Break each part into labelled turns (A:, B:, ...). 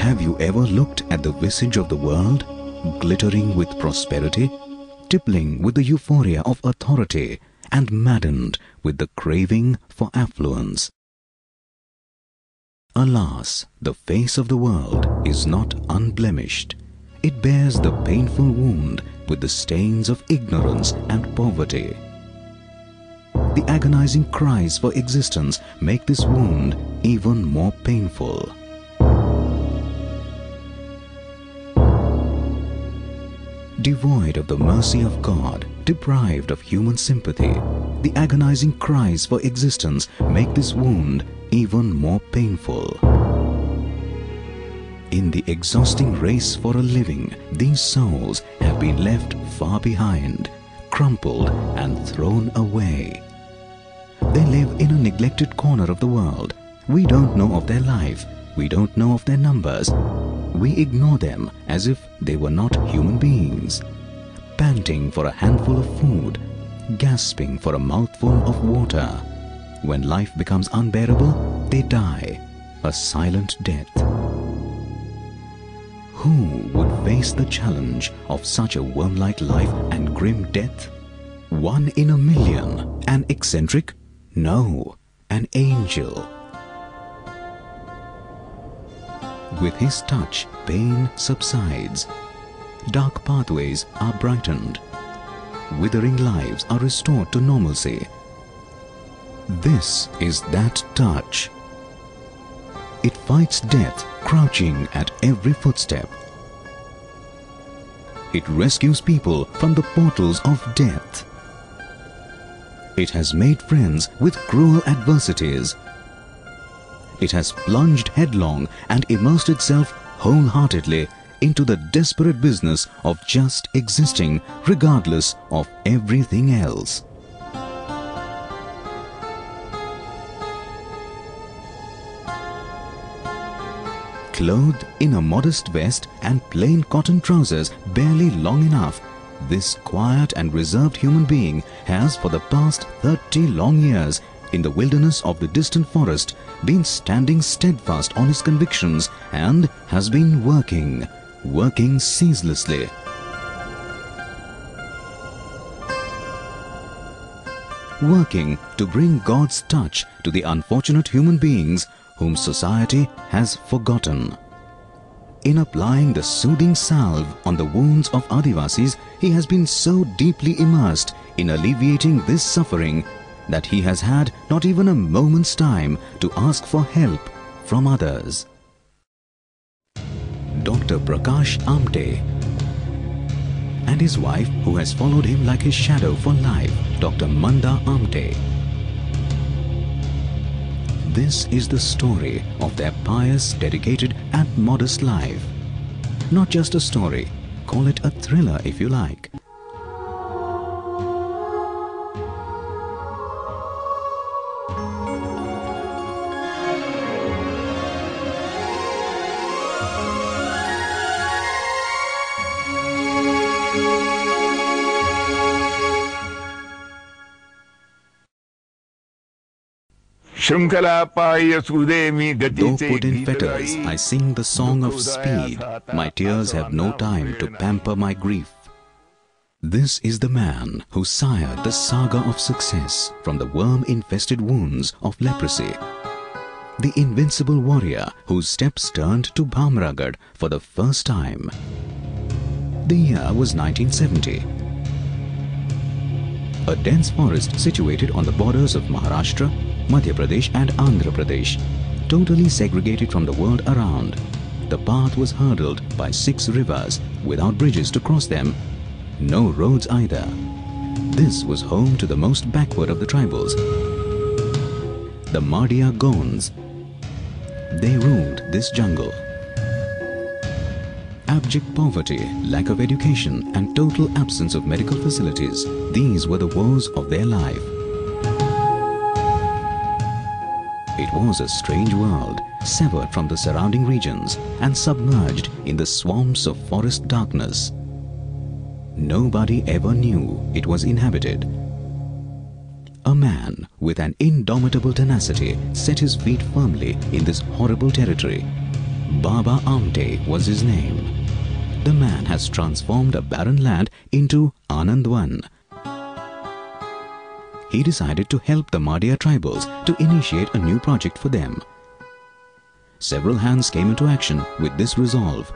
A: Have you ever looked at the visage of the world, glittering with prosperity, tippling with the euphoria of authority, and maddened with the craving for affluence? Alas, the face of the world is not unblemished. It bears the painful wound with the stains of ignorance and poverty. The agonizing cries for existence make this wound even more painful. Devoid of the mercy of God, deprived of human sympathy, the agonizing cries for existence make this wound even more painful. In the exhausting race for a living, these souls have been left far behind, crumpled and thrown away. They live in a neglected corner of the world. We don't know of their life. We don't know of their numbers. We ignore them as if they were not human beings. Panting for a handful of food, gasping for a mouthful of water. When life becomes unbearable, they die a silent death. Who would face the challenge of such a worm-like life and grim death? 1 in a million. An eccentric? No, an angel. With his touch, pain subsides. Dark pathways are brightened. Withering lives are restored to normalcy. This is that touch. It fights death, crouching at every footstep. It rescues people from the portals of death. It has made friends with cruel adversities. It has plunged headlong and immersed itself wholeheartedly into the desperate business of just existing regardless of everything else. Clothed in a modest vest and plain cotton trousers barely long enough, this quiet and reserved human being has for the past 30 long years in the wilderness of the distant forest been standing steadfast on his convictions and has been working ceaselessly. Working to bring God's touch to the unfortunate human beings whom society has forgotten. In applying the soothing salve on the wounds of Adivasis, he has been so deeply immersed in alleviating this suffering that he has had not even a moment's time to ask for help from others. Dr Prakash Amte and his wife, who has followed him like his shadow for life, Dr Manda Amte. This is the story of their pious, dedicated and modest life. Not just a story, call it a thriller if you like.
B: Though
A: put in fetters, I sing the song of speed. My tears have no time to pamper my grief. This is the man who sired the saga of success from the worm-infested wounds of leprosy. The invincible warrior whose steps turned to Bhamragad for the first time. The year was 1970. A dense forest situated on the borders of Maharashtra, Madhya Pradesh and Andhra Pradesh, totally segregated from the world around. The path was hurdled by 6 rivers without bridges to cross them, no roads either. This was home to the most backward of the tribals, the Mardia Gonds. They ruled this jungle. Abject poverty, lack of education and total absence of medical facilities, these were the woes of their life. It was a strange world, severed from the surrounding regions and submerged in the swamps of forest darkness. Nobody ever knew it was inhabited. A man with an indomitable tenacity set his feet firmly in this horrible territory. Baba Amte was his name. The man has transformed a barren land into Anandwan. He decided to help the Madhya tribals to initiate a new project for them. Several hands came into action with this resolve.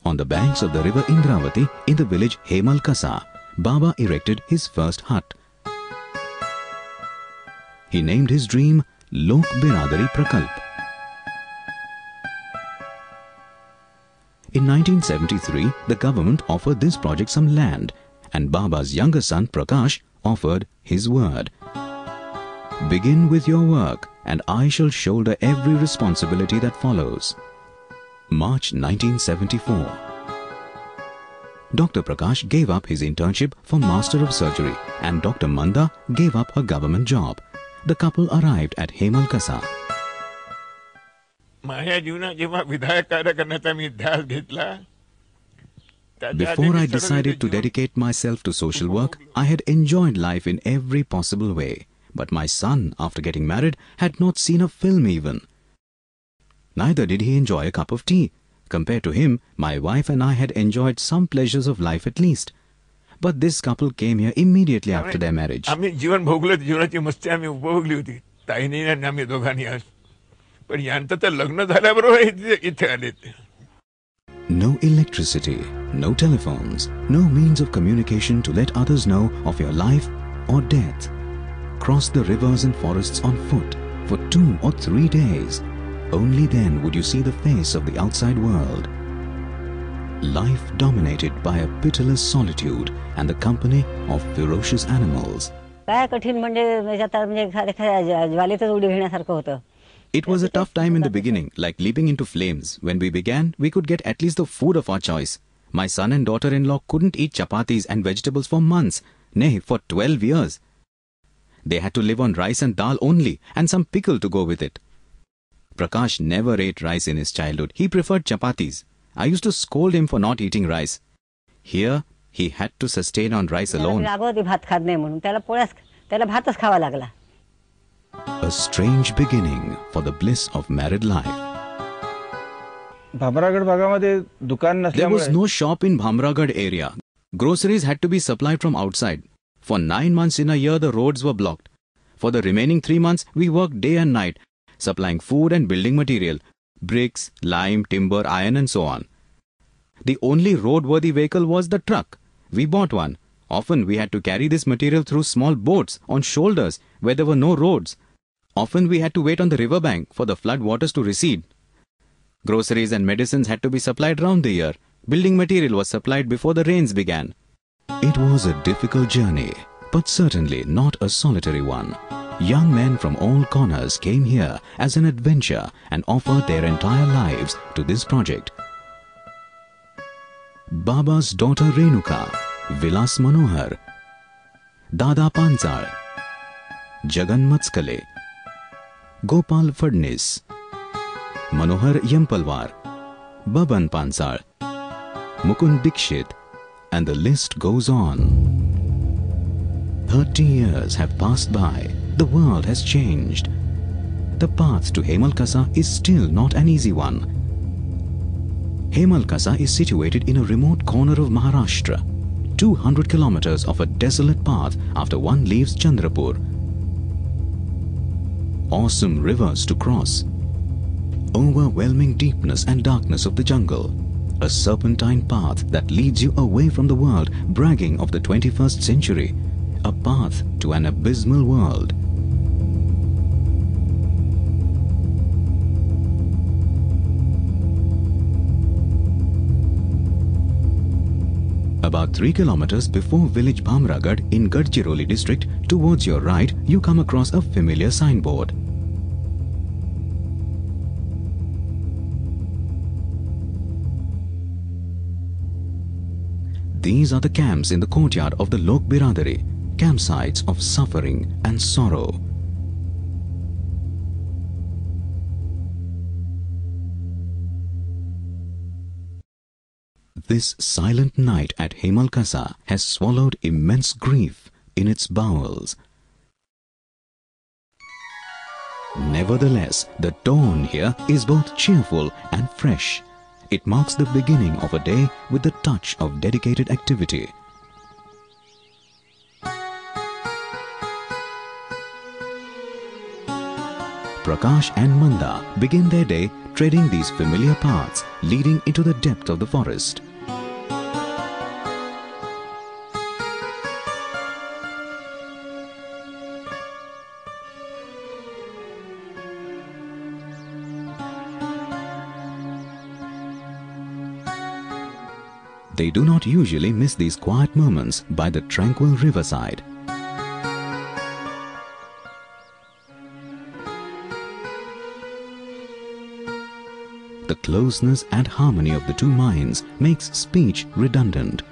A: On the banks of the river Indravati in the village Hemalkasa, Baba erected his first hut. He named his dream Lok Biradari Prakalp. In 1973, the government offered this project some land, and Baba's younger son Prakash offered his word. Begin with your work, and I shall shoulder every responsibility that follows. March 1974. Dr Prakash gave up his internship for Master of Surgery, and Dr Manda gave up her government job. The couple arrived at Hemalkasa. Before I decided to dedicate myself to social work, I had enjoyed life in every possible way. But my son, after getting married, had not seen a film even. Neither did he enjoy a cup of tea. Compared to him, my wife and I had enjoyed some pleasures of life at least. But this couple came here immediately after their marriage. No electricity, no telephones, no means of communication to let others know of your life or death. Cross the rivers and forests on foot for 2 or 3 days. Only then would you see the face of the outside world. Life dominated by a pitiless solitude and the company of ferocious animals. It was a tough time in the beginning, like leaping into flames. When we began, we could get at least the food of our choice. My son and daughter-in-law couldn't eat chapatis and vegetables for months, nay, for 12 years. They had to live on rice and dal only, and some pickle to go with it. Prakash never ate rice in his childhood. He preferred chapatis. I used to scold him for not eating rice. Here, he had to sustain on rice alone. A strange beginning for the bliss of married life. There was no shop in Bhamragad area. Groceries had to be supplied from outside. For 9 months in a year, the roads were blocked. For the remaining 3 months, we worked day and night, supplying food and building material, bricks, lime, timber, iron and so on. The only roadworthy vehicle was the truck. We bought one. Often we had to carry this material through small boats on shoulders where there were no roads. Often we had to wait on the riverbank for the flood waters to recede. Groceries and medicines had to be supplied round the year. Building material was supplied before the rains began. It was a difficult journey, but certainly not a solitary one. Young men from all corners came here as an adventure and offered their entire lives to this project. Baba's daughter Renuka, Vilas Manohar, Dada PANCHAL, JAGANNATH, GOPAL PHADNIS, MANOHAR Yampalwar, Baban PANCHAL, Mukund Dikshit, and the list goes on. 30 years have passed by. The world has changed. The path to Hemalkasa is still not an easy one. Hemalkasa is situated in a remote corner of Maharashtra, 200 kilometers of a desolate path after one leaves Chandrapur. Awesome rivers to cross, overwhelming deepness and darkness of the jungle, a serpentine path that leads you away from the world bragging of the 21st century, a path to an abysmal world. About 3 kilometers before village Bhamragad in Gadchiroli district, towards your right, you come across a familiar signboard. These are the camps in the courtyard of the Lok Biradari, campsites of suffering and sorrow. This silent night at Hemalkasa has swallowed immense grief in its bowels. Never Nevertheless, the dawn here is both cheerful and fresh. It marks the beginning of a day with the touch of dedicated activity. Prakash and Manda begin their day treading these familiar paths leading into the depth of the forest. They do not usually miss these quiet moments by the tranquil riverside. The closeness and harmony of the two minds makes speech redundant.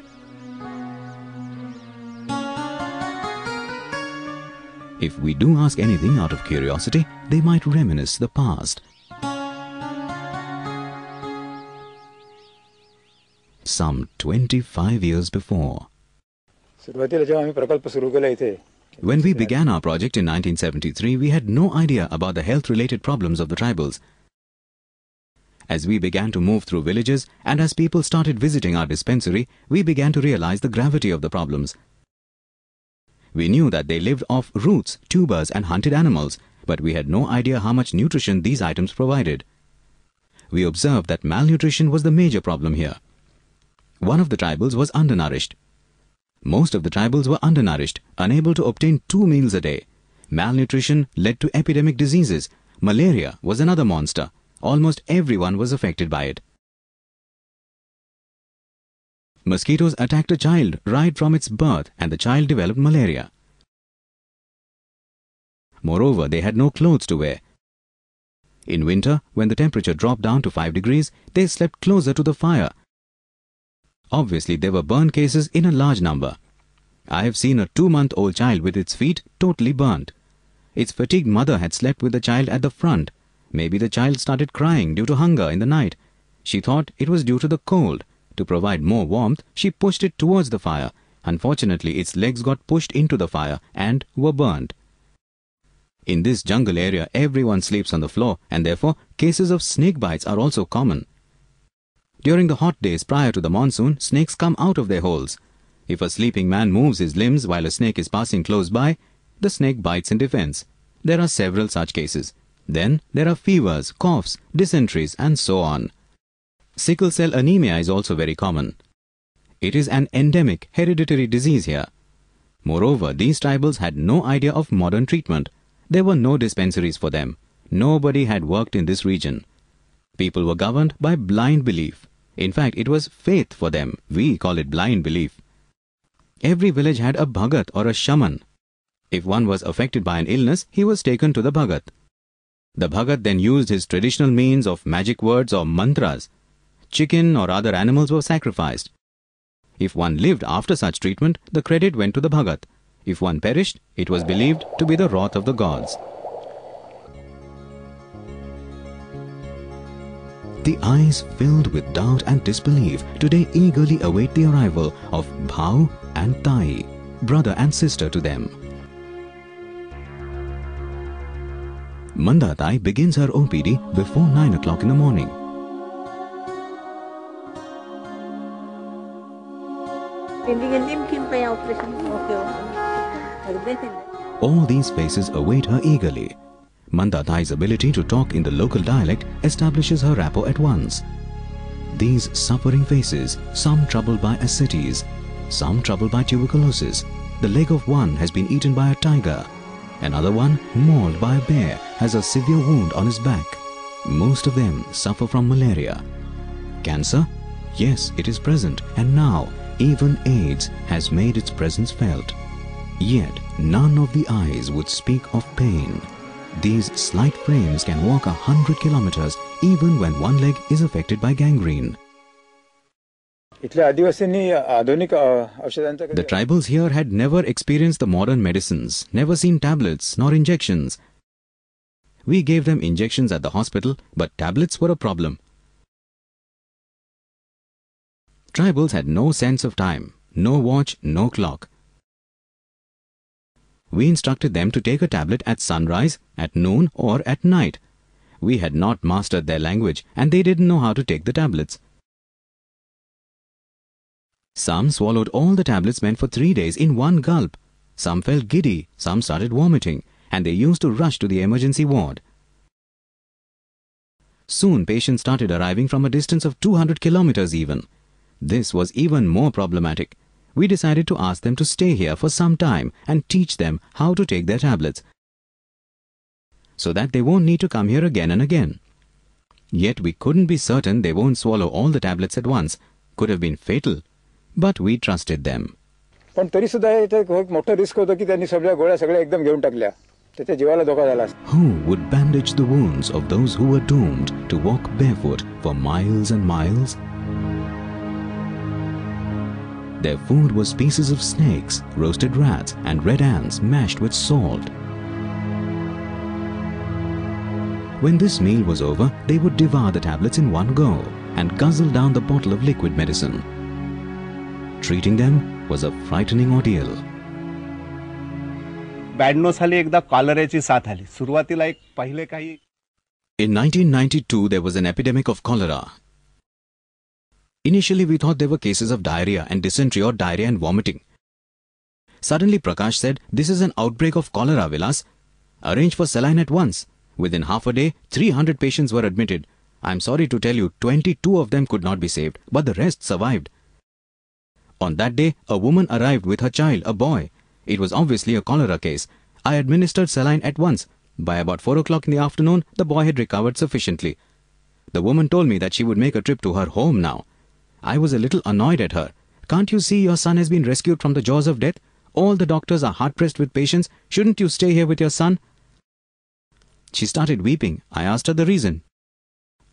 A: If we do ask anything out of curiosity, they might reminisce the past. Some 25 years before. When we began our project in 1973, we had no idea about the health-related problems of the tribals. As we began to move through villages and as people started visiting our dispensary, we began to realize the gravity of the problems. We knew that they lived off roots, tubers and hunted animals, but we had no idea how much nutrition these items provided. We observed that malnutrition was the major problem here. One of the tribals was undernourished. Most of the tribals were undernourished, unable to obtain 2 meals a day. Malnutrition led to epidemic diseases. Malaria was another monster. Almost everyone was affected by it. Mosquitoes attacked a child right from its birth and the child developed malaria. Moreover, they had no clothes to wear. In winter, when the temperature dropped down to 5 degrees, they slept closer to the fire. Obviously, there were burn cases in a large number. I have seen a 2-month-old child with its feet totally burnt. Its fatigued mother had slept with the child at the front. Maybe the child started crying due to hunger in the night. She thought it was due to the cold. To provide more warmth, she pushed it towards the fire. Unfortunately, its legs got pushed into the fire and were burnt. In this jungle area, everyone sleeps on the floor and therefore cases of snake bites are also common. During the hot days prior to the monsoon, snakes come out of their holes. If a sleeping man moves his limbs while a snake is passing close by, the snake bites in defense. There are several such cases. Then there are fevers, coughs, dysenteries and so on. Sickle cell anemia is also very common. It is an endemic hereditary disease here. Moreover, these tribals had no idea of modern treatment. There were no dispensaries for them. Nobody had worked in this region. People were governed by blind belief. In fact, it was faith for them. We call it blind belief. Every village had a bhagat or a shaman. If one was affected by an illness, he was taken to the bhagat. The bhagat then used his traditional means of magic words or mantras. Chicken or other animals were sacrificed. If one lived after such treatment, the credit went to the bhagat. If one perished, it was believed to be the wrath of the gods. The eyes filled with doubt and disbelief today eagerly await the arrival of Bhau and Tai, brother and sister to them. Manda Tai begins her OPD before 9 o'clock in the morning. All these faces await her eagerly. Manda Tai's ability to talk in the local dialect establishes her rapport at once. These suffering faces, some troubled by ascites, some troubled by tuberculosis. The leg of one has been eaten by a tiger. Another one, mauled by a bear, has a severe wound on his back. Most of them suffer from malaria. Cancer? Yes, it is present, and now even AIDS has made its presence felt. Yet none of the eyes would speak of pain. These slight frames can walk 100 kilometers even when one leg is affected by gangrene. The tribals here had never experienced the modern medicines, never seen tablets nor injections. We gave them injections at the hospital, but tablets were a problem. Tribals had no sense of time, no watch, no clock. We instructed them to take a tablet at sunrise, at noon or at night. We had not mastered their language and they didn't know how to take the tablets. Some swallowed all the tablets meant for 3 days in one gulp. Some felt giddy, some started vomiting, and they used to rush to the emergency ward. Soon patients started arriving from a distance of 200 kilometers even. This was even more problematic. We decided to ask them to stay here for some time and teach them how to take their tablets, so that they won't need to come here again and again. Yet we couldn't be certain they won't swallow all the tablets at once. Could have been fatal. But we trusted them.
B: पण तरी सुद्धा एक मोठा risk होता की त्यांनी सगळ्या गोळ्या एकदम घेऊन टाकल्या. त्याच्या जीवाला धोका झाला.
A: Who would bandage the wounds of those who were doomed to walk barefoot for miles and miles? Their food was pieces of snakes, roasted rats and red ants mashed with salt. When this meal was over, they would devour the tablets in one go and guzzle down the bottle of liquid medicine. Treating them was a frightening ordeal.
C: 92 साली एकदा कॉलराची साथ आली. सुरुवातीला एक पहिले काही.
A: In 1992 there was an epidemic of cholera. Initially we thought there were cases of diarrhea and dysentery or diarrhea and vomiting. Suddenly Prakash said, "This is an outbreak of cholera, Vilas. Arrange for saline at once." Within half a day, 300 patients were admitted. I'm sorry to tell you, 22 of them could not be saved, but the rest survived. On that day, a woman arrived with her child, a boy. It was obviously a cholera case. I administered saline at once. By about 4 o'clock in the afternoon, the boy had recovered sufficiently. The woman told me that she would make a trip to her home now. I was a little annoyed at her. Can't you see your son has been rescued from the jaws of death? All the doctors are hard-pressed with patients. Shouldn't you stay here with your son? She started weeping. I asked her the reason.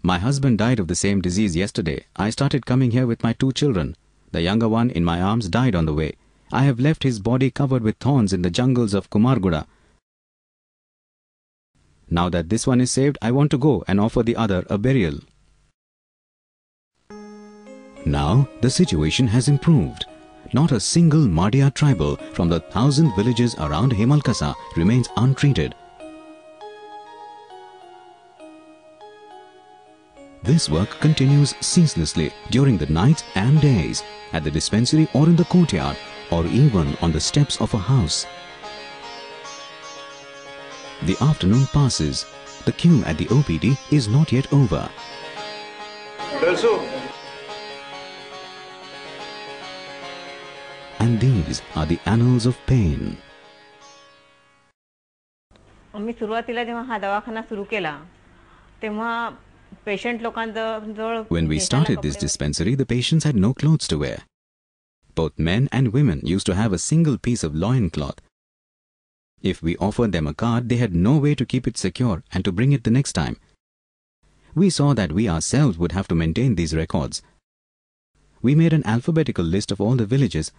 A: My husband died of the same disease yesterday. I started coming here with my 2 children. The younger one in my arms died on the way. I have left his body covered with thorns in the jungles of Kumarguda. Now that this one is saved, I want to go and offer the other a burial. Now the situation has improved. Not a single Madhya tribal from the 1,000 villages around Hemalkasa remains untreated. This work continues ceaselessly during the nights and days, at the dispensary or in the courtyard, or even on the steps of a house. The afternoon passes. The queue at the OPD is not yet over. And these are the annals of pain.
D: आम्ही सुरुवातीला जेव्हा हा दवाखाना सुरू केला तेव्हा patient लोकांजवळ.
A: When we started this dispensary, the patients had no clothes to wear. Both men and women used to have a single piece of loin cloth. If we offered them a card, they had no way to keep it secure and to bring it the next time. We saw that we ourselves would have to maintain these records. We made an alphabetical list of all the villages,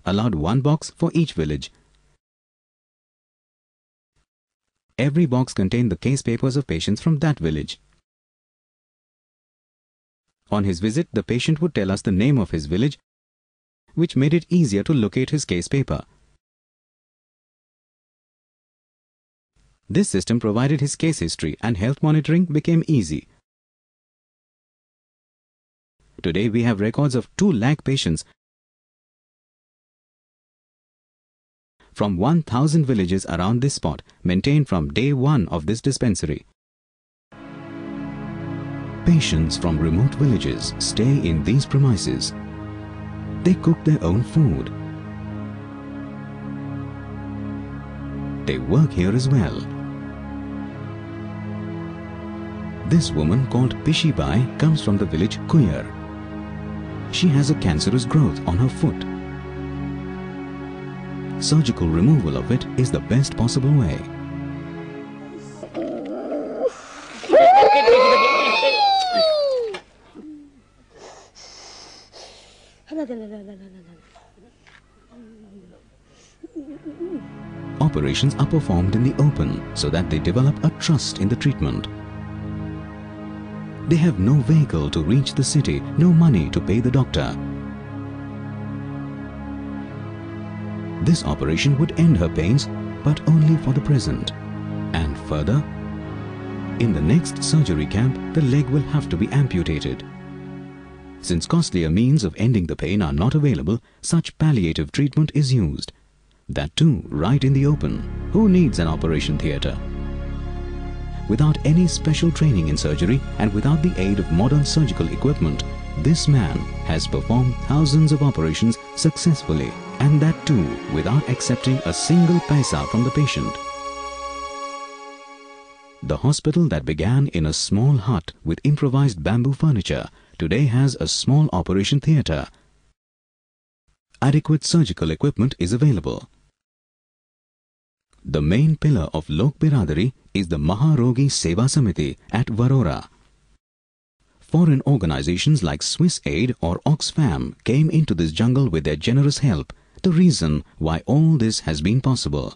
A: allowed one box for each village. Every box contained the case papers of patients from that village. On his visit, the patient would tell us the name of his village, which made it easier to locate his case paper. This system provided his case history and health monitoring became easy. Today we have records of 2 lakh patients from 1,000 villages around this spot, maintained from day 1 of this dispensary. Patients from remote villages stay in these premises. They cook their own food. They work here as well. This woman called Pishibai comes from the village Kuyar. She has a cancerous growth on her foot. Surgical removal of it is the best possible way. Operations are performed in the open so that they develop a trust in the treatment. They have no vehicle to reach the city, no money to pay the doctor. This operation would end her pains, but only for the present. And further, in the next surgery camp, the leg will have to be amputated. Since costlier means of ending the pain are not available, such palliative treatment is used. That too, right in the open. Who needs an operation theatre? Without any special training in surgery and without the aid of modern surgical equipment, this man has performed thousands of operations successfully, and that too without accepting a single paisa from the patient. The hospital that began in a small hut with improvised bamboo furniture today has a small operation theatre. Adequate surgical equipment is available. The main pillar of Lok Biradari is the Maharogi Seva Samiti at Varora. Foreign organizations like Swiss Aid or Oxfam came into this jungle with their generous help, the reason why all this has been possible.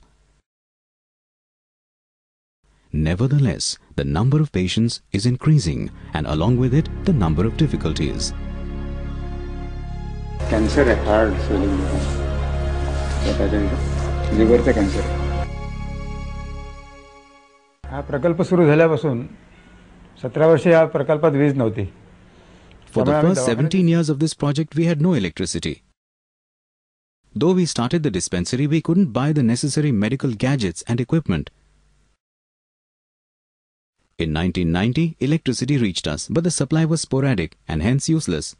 A: Nevertheless, the number of patients is increasing, and along with it, the number of difficulties.
B: Cancer आहे, heart Fehling, लिव्हरचं cancer. हा प्रकल्प सुरू झाल्यापासून 17 वर्षे या प्रकल्पात वीज नव्हती.
A: For the first 17 years of this project, we had no electricity. Though we started the dispensary, we couldn't buy the necessary medical gadgets and equipment. In 1990, electricity reached us, but the supply was sporadic and hence useless.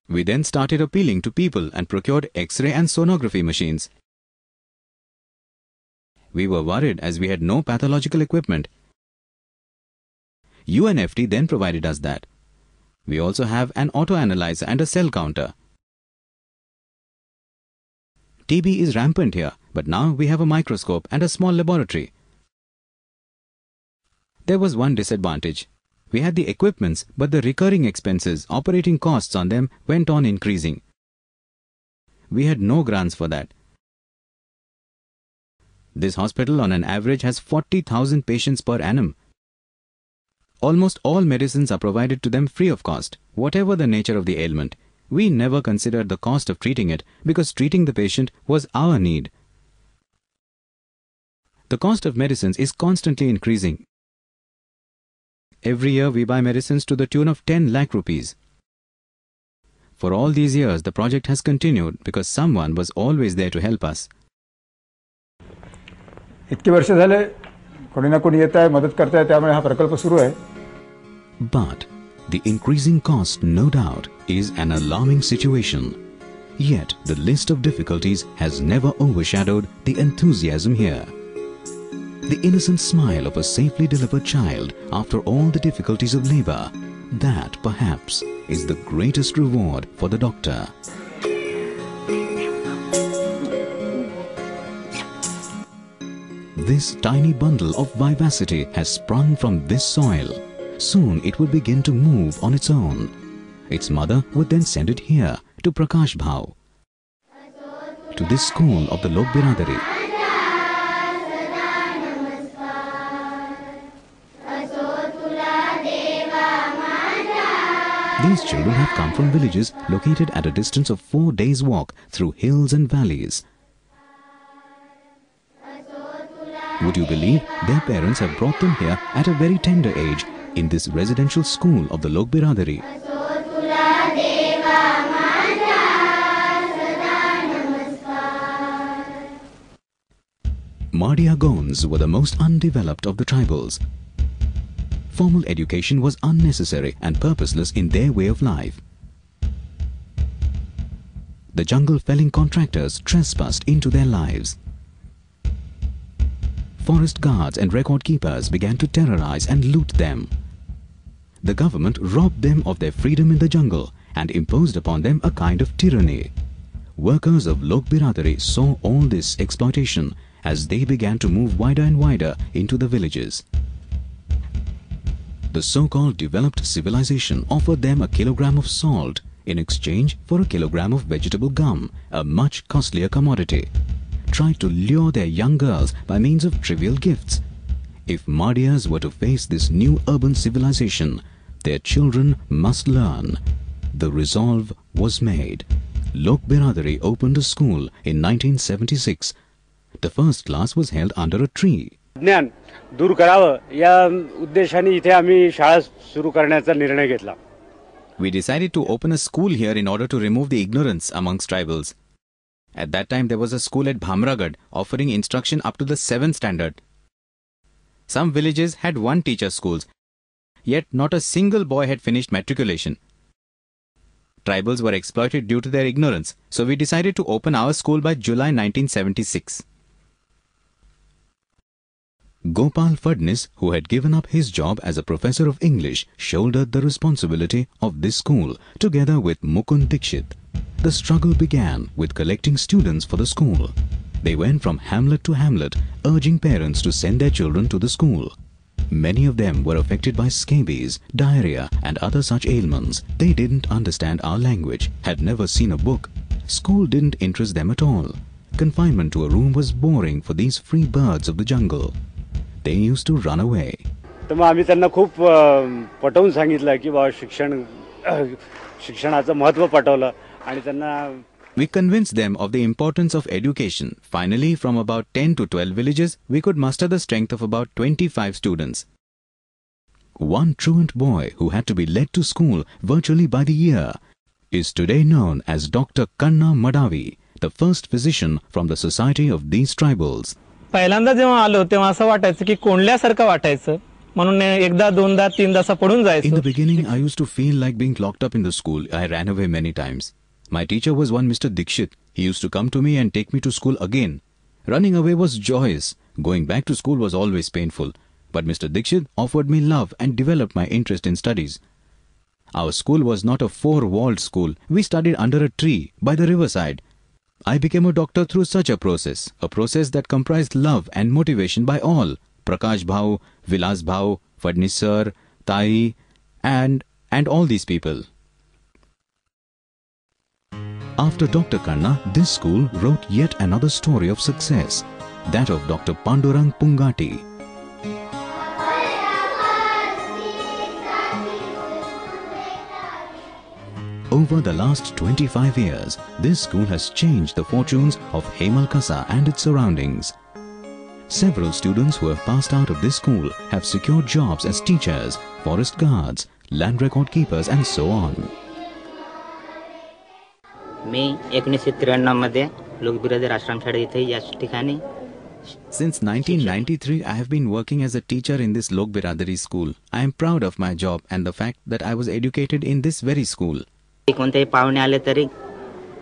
A: We then started appealing to people and procured X-ray and sonography machines. We were worried as we had no pathological equipment. UNFT then provided us that. We also have an auto-analyzer and a cell counter. TB is rampant here, but now we have a microscope and a small laboratory. There was one disadvantage. We had the equipments, but the recurring expenses, operating costs on them went on increasing. We had no grants for that. This hospital on an average has 40,000 patients per annum. Almost all medicines are provided to them free of cost, whatever the nature of the ailment. We never considered the cost of treating it because treating the patient was our need. The cost of medicines is constantly increasing. Every year we buy medicines to the tune of 10 lakh rupees. For all these years, the project has continued because someone was always there to help us.
B: इतकी वर्ष झाले कोणी ना कोणी येत आहे, मदत करत आहे, त्यामुळे हा प्रकल्प सुरू आहे.
A: But the increasing cost, no doubt, is an alarming situation. Yet the list of difficulties has never overshadowed the enthusiasm here. The innocent smile of a safely delivered child after all the difficulties of labor, that perhaps is the greatest reward for the doctor. This tiny bundle of vivacity has sprung from this soil. Soon it would begin to move on its own. Its mother would then send it here to Prakash Bhav, to this school of the Lok Biradari. These children have come from villages located at a distance of 4 days' walk through hills and valleys. Would you believe their parents have brought them here at a very tender age in this residential school of the Lok Biradari? Madhya Gonds were the most undeveloped of the tribals. Formal education was unnecessary and purposeless in their way of life. The jungle felling contractors trespassed into their lives. Forest guards and record keepers began to terrorize and loot them. The government robbed them of their freedom in the jungle and imposed upon them a kind of tyranny. Workers of Lok Biradari saw all this exploitation as they began to move wider and wider into the villages. The so-called developed civilization offered them a kilogram of salt in exchange for a kilogram of vegetable gum, a much costlier commodity. Tried to lure their young girls by means of trivial gifts. If Madhyas were to face this new urban civilization, their children must learn. The resolve was made. Lok Biradari opened a school in 1976. The first class was held under a tree.
E: ज्ञान दूर करावं या उद्देशाने इथे आम्ही शाळा सुरू करण्याचा निर्णय घेतला.
A: We decided to open a school here in order to remove the ignorance amongst tribals. At that time there was a school at Bhamragad offering instruction up to the 7th standard. Some villages had one teacher schools, yet not a single boy had finished matriculation. Tribals were exploited due to their ignorance, so we decided to open our school by July 1976. Gopal PHADNIS, who had given up his job as a professor of English, shouldered the responsibility of this school together with Mukund Dikshit. The struggle began with collecting students for the school. They went from hamlet to hamlet, urging parents to send their children to the school. Many of them were affected by scabies, diarrhea and other such ailments. They didn't understand our language, had never seen a book. School didn't interest them at all. Confinement to a room was boring for these free birds of the jungle. They used to run away.
E: तर मग आम्ही त्यांना खूप पटवून सांगितलं की बाबा शिक्षणाचं महत्त्व पटवलं आणि त्यांना
A: We convinced them of the importance of education. Finally, from about 10 to 12 villages, we could muster the strength of about 25 students. One truant boy who had to be led to school virtually by the ear is today known as Dr KANNA MADAVI, the first physician from the society of these tribals.
F: पहिल्यांदा जेव्हा आलो तेव्हा असं वाटायचं की कोंडल्यासारखं वाटायचं म्हणून एकदा दोनदा तीनदा असं पडून जायचं.
A: In the beginning I used to feel like being locked up in the school. I ran away many times. My teacher was one Mr. Dikshit. He used to come to me and take me to school again. Running away was joyous. Going back to school was always painful. But Mr. Dikshit offered me love and developed my interest in studies. Our school was not a four-walled school. We studied under a tree by the riverside. I became a doctor through such a process that comprised love and motivation by all. Prakash Bhau, Vilas Bhau, PHADNIS Sir, Tai and all these people. After Dr. Kanna, this school wrote yet another story of success, that of Dr. Pandurang Pungati. Over the last 25 years, this school has changed the fortunes of Hemalkasa and its surroundings. Several students who have passed out of this school have secured jobs as teachers, forest guards, land record keepers and so on.
G: मी 1993 मध्ये लोक बिरादर आश्रम शाळेत इथे या ठिकाणी.
A: Since 1993, I have been working as a teacher in this Lok Biradari school. I am proud of my job and the fact that I was educated in this very school.
G: कोणतेही पाहुणे आले तरी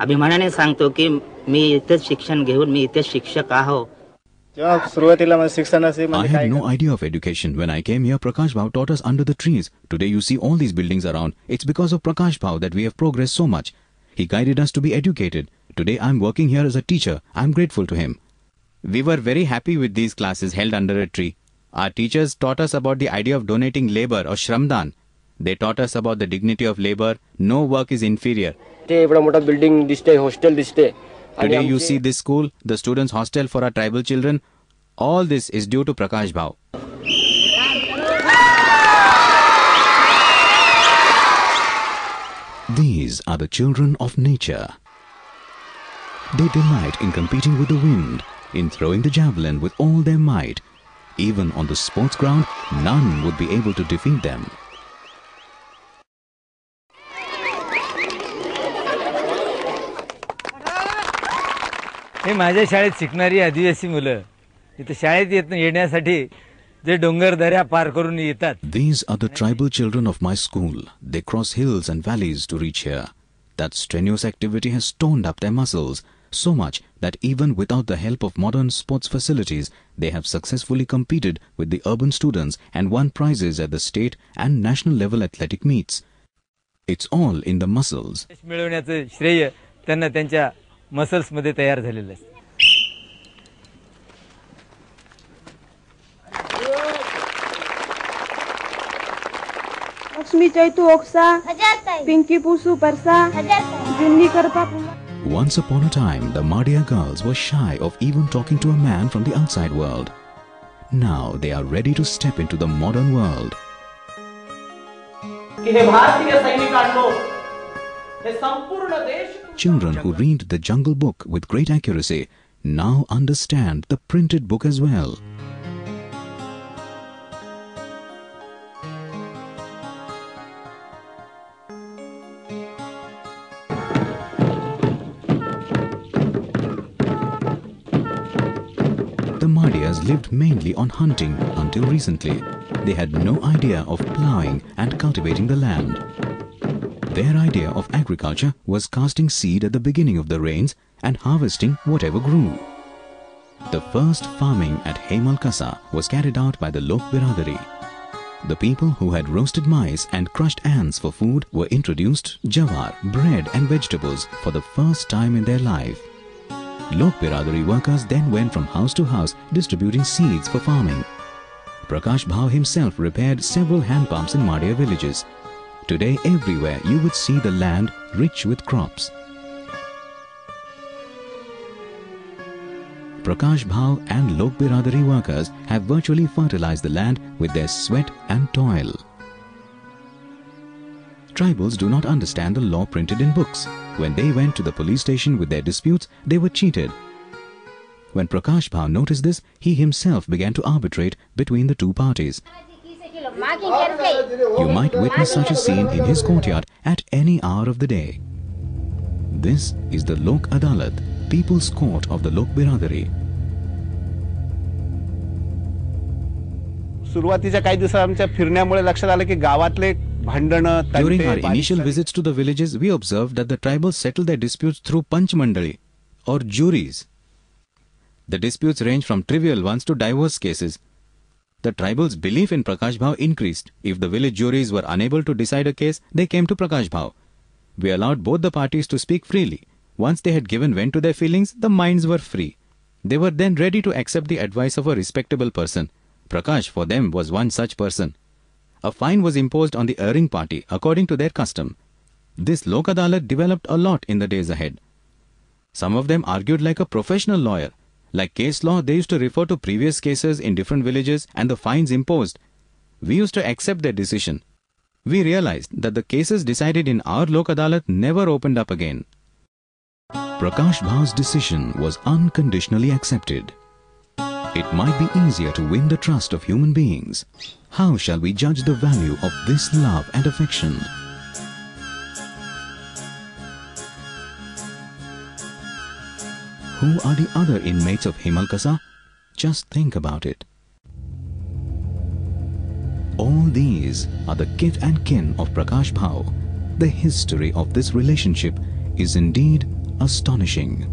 G: अभिमानाने सांगतो की मी इथेच शिक्षण घेऊन मी इथेच शिक्षक आहो.
A: I had no idea of education. When I came here, Prakash Bhau taught us under the trees. Today you see all these buildings around. It's because of Prakash Bhau that we have progressed so much. He guided us to be educated. Today I am working here as a teacher. I am grateful to him. We were very happy with these classes held under a tree. Our teachers taught us about the idea of donating labor or shramdan. They taught us about the dignity of labor. No work is inferior. Today you see this school, the students' hostel for our tribal children. All this is due to Prakash Bhau. These are the children of nature. They delight in competing with the wind, in throwing the javelin with all their might. Even on the sports ground, none would be able to defeat them.
F: हे माझ्या शाळेत शिकणारी आदिवासी मुलं इथे शाळेत येण्यासाठी जे डोंगर दऱ्या पार करून येतात.
A: These are the tribal children of my school. They cross hills and valleys to reach here. That strenuous activity has toned up their muscles so much that even without the help of modern sports facilities, they have successfully competed with the urban students and won prizes at the state and national level athletic meets. It's all in the muscles.
F: मिळवण्याचं श्रेय त्यांना त्यांच्या muscles मध्ये तयार झालेलं आहे.
H: लक्ष्मी चैतू ओक्सा पिंकी पुसू परसा जुन्नी करपा.
A: Once upon a time, the Madhya girls were shy of even talking to a man from the outside world. Now they are ready to step into the modern world.
I: की हे भारतीय सैनिकांनो, हे संपूर्ण देश
A: children who read the Jungle Book with great accuracy now understand the printed book as well. The Madhyas lived mainly on hunting until recently. They had no idea of ploughing and cultivating the land. Their idea of agriculture was casting seed at the beginning of the rains and harvesting whatever grew. The first farming at Hemalkasa was carried out by the Lok Biradari. The people who had roasted mice and crushed ants for food were introduced jawar, bread and vegetables for the first time in their life. Lok Biradari workers then went from house to house distributing seeds for farming. Prakash Bhau himself repaired several hand pumps in Madhya villages. Today everywhere you would see the land rich with crops. Prakash Bhau and Lok Biradari workers have virtually fertilized the land with their sweat and toil. Tribals do not understand the law printed in books. When they went to the police station with their disputes, they were cheated. When Prakash Bhau noticed this, he himself began to arbitrate between the two parties. You might witness such a scene in his courtyard at any hour of the day. This is the Lok Adalat, People's Court of the Lok Biradari.
C: सुरुवातीच्या काही दिवसात आमच्या फिरण्यामुळे लक्षात आलं की गावातले भांडणं
A: During our initial visits to the villages, we observed that the tribals settled their disputes through Panch Mandali or juries. The disputes range from trivial ones to divorce cases. The tribals' belief in Prakash Bhau increased. If the village juries were unable to decide a case, they came to Prakash Bhau. We allowed both the parties to speak freely. Once they had given vent to their feelings, the minds were free. They were then ready to accept the advice of a respectable person. Prakash for them was one such person. A fine was imposed on the erring party according to their custom. This Lok Adalat developed a lot in the days ahead. Some of them argued like a professional lawyer. Like case law, they used to refer to previous cases in different villages and the fines imposed. We used to accept their decision. We realized that the cases decided in our Lok Adalat never opened up again. Prakash Bhau's decision was unconditionally accepted. It might be easier to win the trust of human beings. How shall we judge the value of this love and affection? Who are the other inmates of Hemalkasa? Just think about it. All these are the kith and kin of Prakash Bhau. The history of this relationship is indeed astonishing.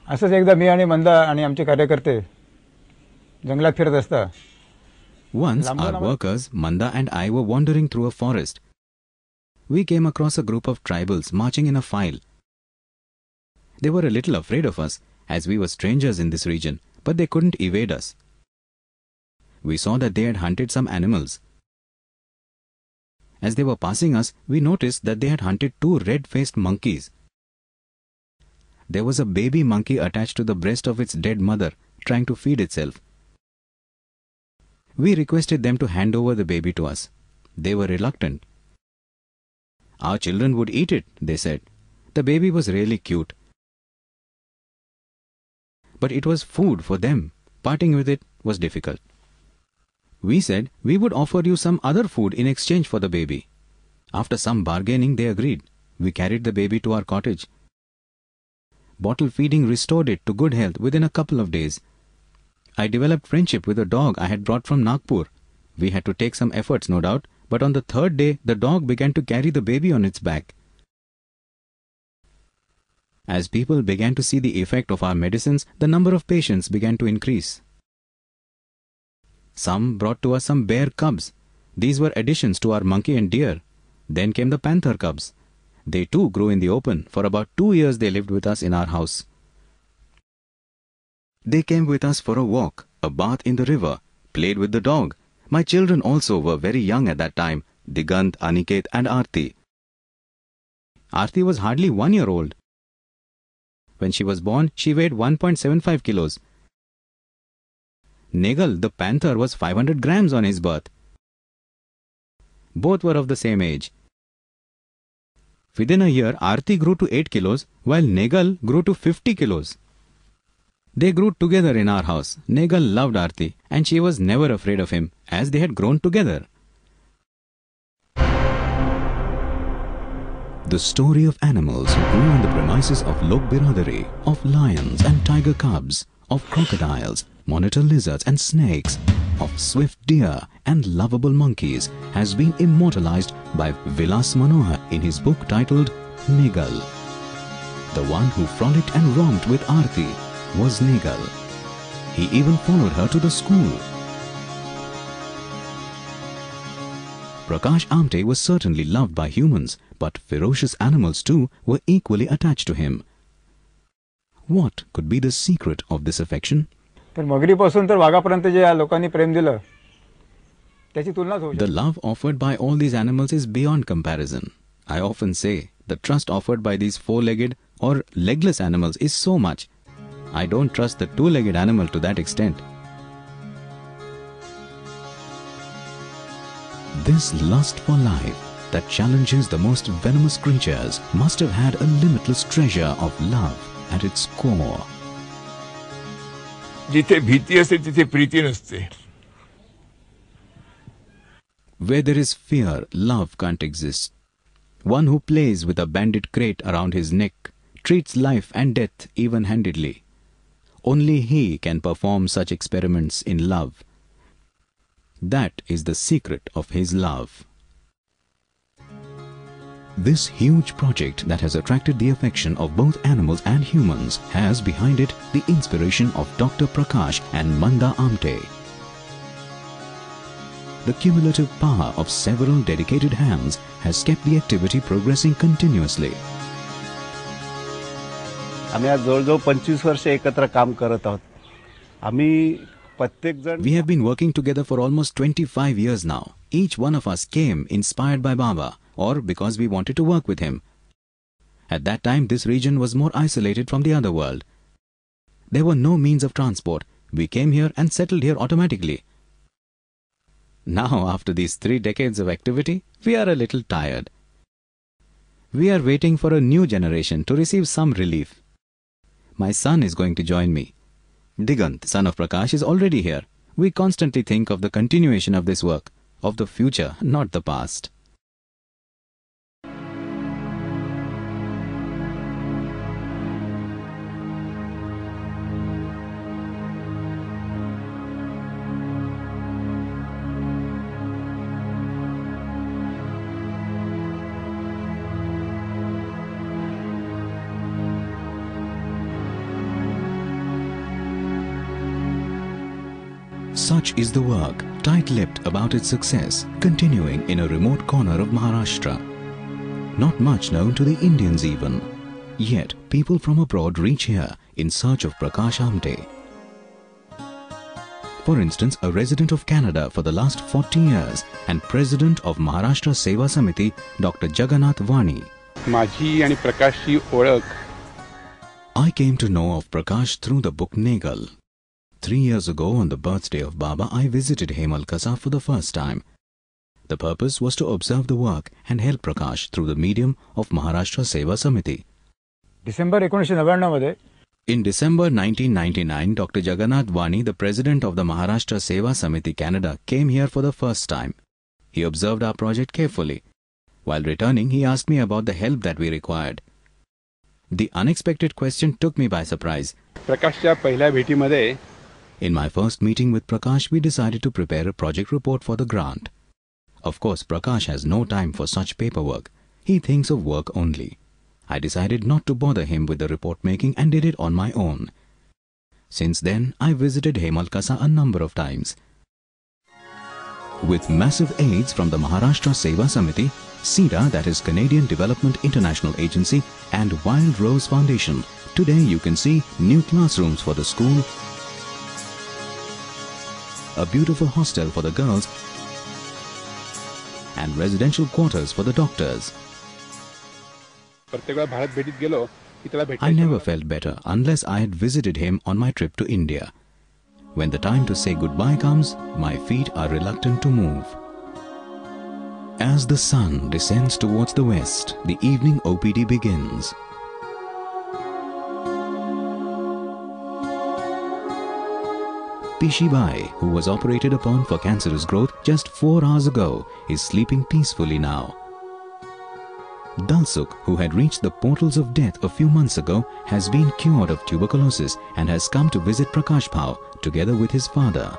B: असंच एकदा मी आणि मंदा आणि आमचे कार्यकर्ते जंगलात फिरत असता.
A: Once our workers, Manda and I were wandering through a forest. We came across a group of tribals marching in a file. They were a little afraid of us as we were strangers in this region, but they couldn't evade us. We saw that they had hunted some animals. As they were passing us, we noticed that they had hunted 2 red-faced monkeys. There was a baby monkey attached to the breast of its dead mother, trying to feed itself. We requested them to hand over the baby to us. They were reluctant. Our children would eat it, they said. The baby was really cute. But it was food for them. Parting with it was difficult. We said we would offer you some other food in exchange for the baby. After some bargaining, they agreed. We carried the baby to our cottage. Bottle feeding restored it to good health within a couple of days. I developed friendship with a dog I had brought from Nagpur. We had to take some efforts, no doubt, but on the 3rd day, the dog began to carry the baby on its back. As people began to see the effect of our medicines, the number of patients began to increase. Some brought to us some bear cubs. These were additions to our monkey and deer. Then came the panther cubs. They too grew in the open. For about 2 years they lived with us in our house. They came with us for a walk, a bath in the river, played with the dog. My children also were very young at that time, Digant, Aniket and Aarti. Aarti was hardly 1 year old. When she was born, she weighed 1.75 kilos. Negal, the panther, was 500 grams on his birth. Both were of the same age. Within a year, Aarti grew to 8 kilos, while Negal grew to 50 kilos. They grew together in our house. Negal loved Aarti, and she was never afraid of him, as they had grown together. The story of animals who grew on the premises of Lok Biradari, of lions and tiger cubs, of crocodiles, monitor lizards and snakes, of swift deer and lovable monkeys has been immortalized by VILAS MANOHAR in his book titled Negal. The one who frolicked and romped with Aarti was Negal. He even followed her to the school. Prakash Amte was certainly loved by humans, but ferocious animals too were equally attached to him. What could be the secret of this affection?
B: पण मगरीपासून तर वाघापर्यंत जे या लोकांनी प्रेम दिलं त्याची तुलनाच होऊ शकत
A: The love offered by all these animals is beyond comparison. I often say the trust offered by these four-legged or legless animals is so much. I don't trust the two-legged animal to that extent. This lust for life that challenges the most venomous creatures must have had a limitless treasure of love at its core.
I: जिथे भीती असते तिथे प्रीती नसते.
A: Where there is fear, love can't exist. One who plays with a bandit crate around his neck treats life and death even-handedly. Only he can perform such experiments in love. That is the secret of his love. This huge project that has attracted the affection of both animals and humans has behind it the inspiration of Dr Prakash and Manda Amte. The cumulative power of several dedicated hands has kept the activity progressing continuously.
C: आम्ही आज जवळजवळ 25 वर्ष एकत्र काम करत आहोत. आम्ही प्रत्येक जण
A: We have been working together for almost 25 years now. Each one of us came inspired by Baba, or because we wanted to work with him. At that time, this region was more isolated from the other world. There were no means of transport. We came here and settled here automatically. Now, after these 3 decades of activity, we are a little tired. We are waiting for a new generation to receive some relief. My son is going to join me. Digant, son of Prakash, is already here. We constantly think of the continuation of this work, of the future, not the past. Such is the work, tight-lipped about its success, continuing in a remote corner of Maharashtra. Not much known to the Indians even. Yet, people from abroad reach here in search of Prakash Amte. For instance, a resident of Canada for the last 40 years and president of Maharashtra SEVA SAMITI, Dr Jagannath WANI.
J: माझी आणि प्रकाशची ओळख.
A: I came to know of Prakash through the book Negal. 3 years ago, on the birthday of Baba, I visited Hemal Kasa for the first time. The purpose was to observe the work and help Prakash through the medium of Maharashtra SEVA SAMITI.
B: December 1999 मध्ये
A: In December 1999, Dr Jagannath WANI, the president of the Maharashtra SEVA SAMITI Canada, came here for the first time. He observed our project carefully. While returning, he asked me about the help that we required. The unexpected question took me by surprise.
J: प्रकाशच्या पहिल्या भेटीमध्ये
A: In my first meeting with Prakash, we decided to prepare a project report for the grant. Of course, Prakash has no time for such paperwork. He thinks of work only. I decided not to bother him with the report making and did it on my own. Since then, I visited Hemal Kasa a number of times. With massive aids from the Maharashtra SEVA SAMITI, SEDA, that is Canadian Development International Agency, and Wild Rose Foundation, today you can see new classrooms for the school, a beautiful hostel for the girls, and residential quarters for the doctors.
J: प्रत्येक वेळा भारत भेटीत गेलो की त्याला
A: I
J: भेटायचं.
A: never felt better unless I had visited him on my trip to India. When the time to say goodbye comes, my feet are reluctant to move. As the sun descends towards the west, the evening OPD begins. Pishibai, who was operated upon for cancerous growth just 4 hours ago, is sleeping peacefully now. Dalsukh, who had reached the portals of death a few months ago, has been cured of tuberculosis and has come to visit Prakash Bhau together with his father.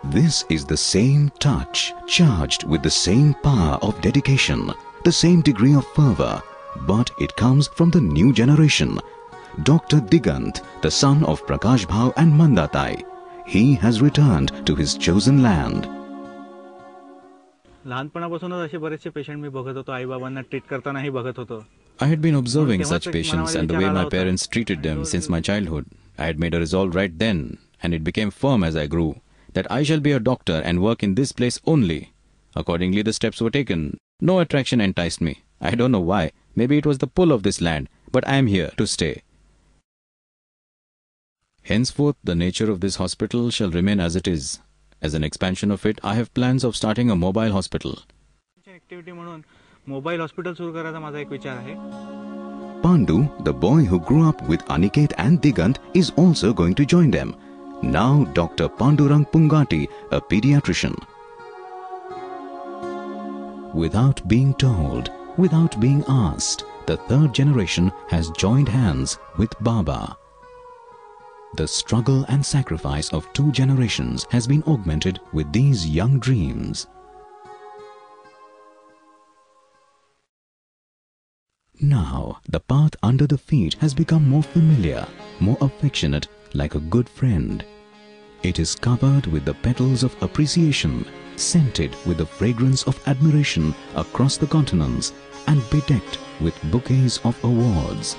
A: This is the same touch, charged with the same power of dedication, the same degree of fervor, but it comes from the new generation. Dr Digant, the son of Prakash Bhau and Mandatai, he has returned to his chosen land.
K: लहानपणापासूनच असे बरेचसे patient मी बघत होतो, आई बाबांना treat करतानाही बघत होतो.
A: I had been observing such patients and the way my parents treated them since my childhood. I had made a resolve right then, and it became firm as I grew, that I shall be a doctor and work in this place only. Accordingly, the steps were taken. No attraction enticed me. I don't know why. Maybe it was the pull of this land, but I am here to stay. Henceforth, the nature of this hospital shall remain as it is. As an expansion of it, I have plans of starting a mobile hospital.
K: Activity म्हणून mobile hospital सुरू करायचा माझा एक विचार आहे.
A: Pandu, the boy who grew up with Aniket and Digant, is also going to join them. Now Dr Pandurang Pungati, a pediatrician. Without being told, without being asked, the third generation has joined hands with Baba. The struggle and sacrifice of 2 generations has been augmented with these young dreams. Now, the path under the feet has become more familiar, more affectionate, like a good friend. It is covered with the petals of appreciation, scented with the fragrance of admiration across the continents, and bedecked with bouquets of awards.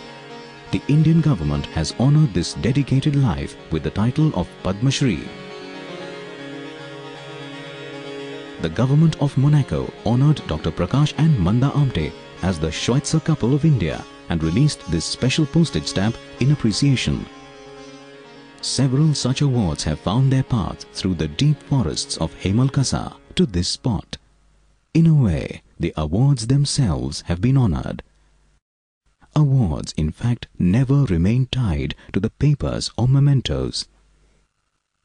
A: The Indian government has honoured this dedicated life with the title of Padma Shri. The government of Monaco honoured Dr Prakash and Manda Amte as the Schweitzer couple of India and released this special postage stamp in appreciation. Several such awards have found their path through the deep forests of Hemalkasa to this spot. In a way, the awards themselves have been honoured. Awards, in fact, never remain tied to the papers or mementos.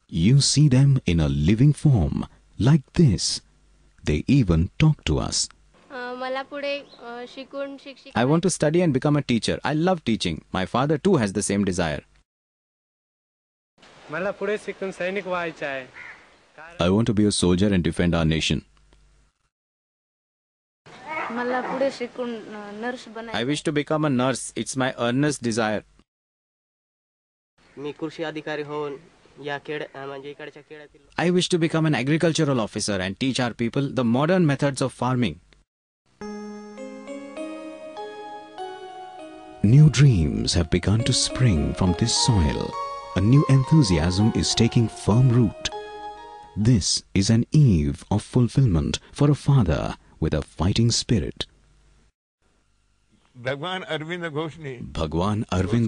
A: You see them in a living form, like this. They even talk to us. I want to study and become a teacher. I love teaching. My father too has the same desire. I want to be a soldier and defend our nation. I wish to become a nurse. It's my earnest desire. I wish to become an agricultural officer and teach our people the modern methods of farming. New dreams have begun to spring from this soil. A new enthusiasm is taking firm root. This is an eve of fulfillment for a father with a fighting spirit.
I: Bhagwan
A: Arvind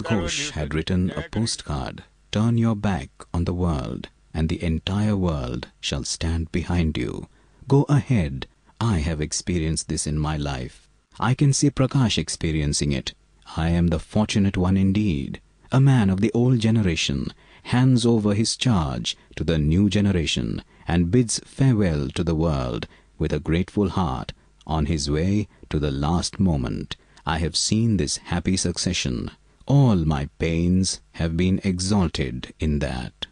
A: Ghosh had written a postcard, "Turn your back on the world and the entire world shall stand behind you. Go ahead. I have experienced this in my life. I can see Prakash experiencing it. I am the fortunate one indeed. A man of the old generation hands over his charge to the new generation and bids farewell to the world with a grateful heart on his way to the last moment. I have seen this happy succession. All my pains have been exalted in that."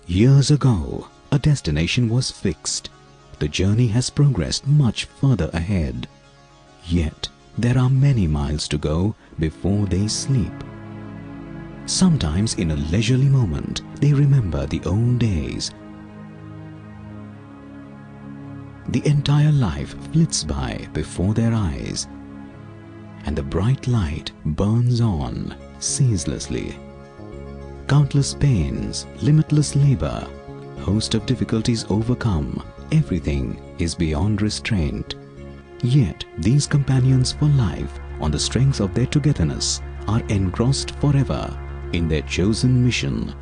A: Years ago, a destination was fixed. The journey has progressed much further ahead. Yet, there are many miles to go before they sleep. Sometimes in a leisurely moment, they remember the old days. The entire life flits by before their eyes, and the bright light burns on ceaselessly. Countless pains, limitless labor, host of difficulties overcome, everything is beyond restraint. Yet these companions for life, on the strength of their togetherness, are engrossed forever in their chosen mission